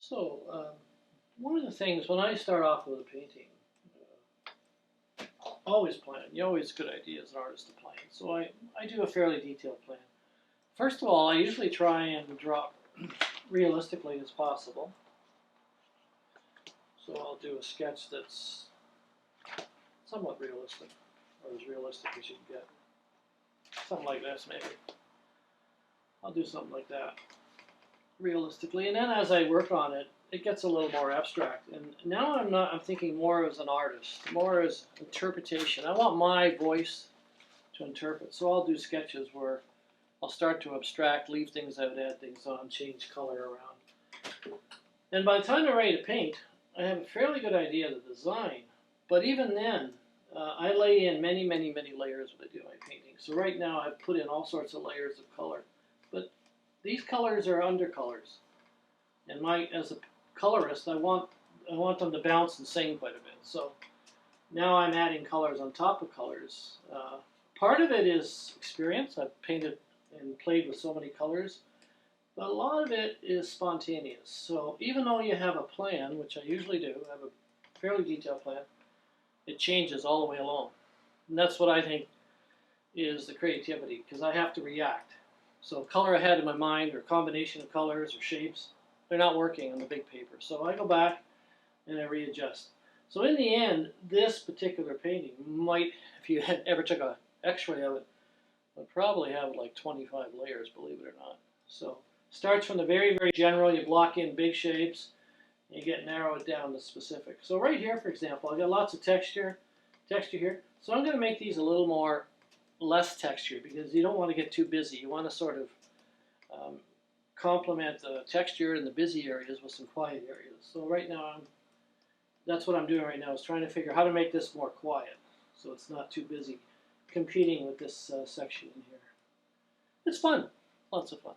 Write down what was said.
So, one of the things when I start off with a painting, always plan. You always good idea as an artist to plan. So I do a fairly detailed plan. First of all, I usually try and draw realistically as possible. So I'll do a sketch that's somewhat realistic, or as realistic as you can get. Something like this, maybe. I'll do something like that, realistically. And then as I work on it, it gets a little more abstract. And now I'm thinking more as an artist, more as interpretation. I want my voice to interpret. So I'll do sketches where I'll start to abstract, leave things out, add things on, change color around. And by the time I'm ready to paint, I have a fairly good idea of the design. But even then, I lay in many, many, many layers when I do my painting. So right now I've put in all sorts of layers of color. But these colors are undercolors. And as a colorist, I want them to bounce and sing quite a bit. So now I'm adding colors on top of colors. Part of it is experience. I've painted and played with so many colors. But a lot of it is spontaneous. So even though you have a plan, which I usually do, I have a fairly detailed plan, it changes all the way along. And that's what I think is the creativity, because I have to react. So color I had in my mind, or combination of colors or shapes, they're not working on the big paper. So I go back and I readjust. So in the end, this particular painting might, if you had ever took an x-ray of it, would probably have like 25 layers, believe it or not. So starts from the very, very general. You block in big shapes, and you narrow it down to specific. So right here, for example, I've got lots of texture here. So I'm going to make these a little more less texture, because you don't want to get too busy. You want to sort of complement the texture in the busy areas with some quiet areas. So right now, that's what I'm doing right now, is trying to figure how to make this more quiet, so it's not too busy competing with this section in here. It's fun, lots of fun.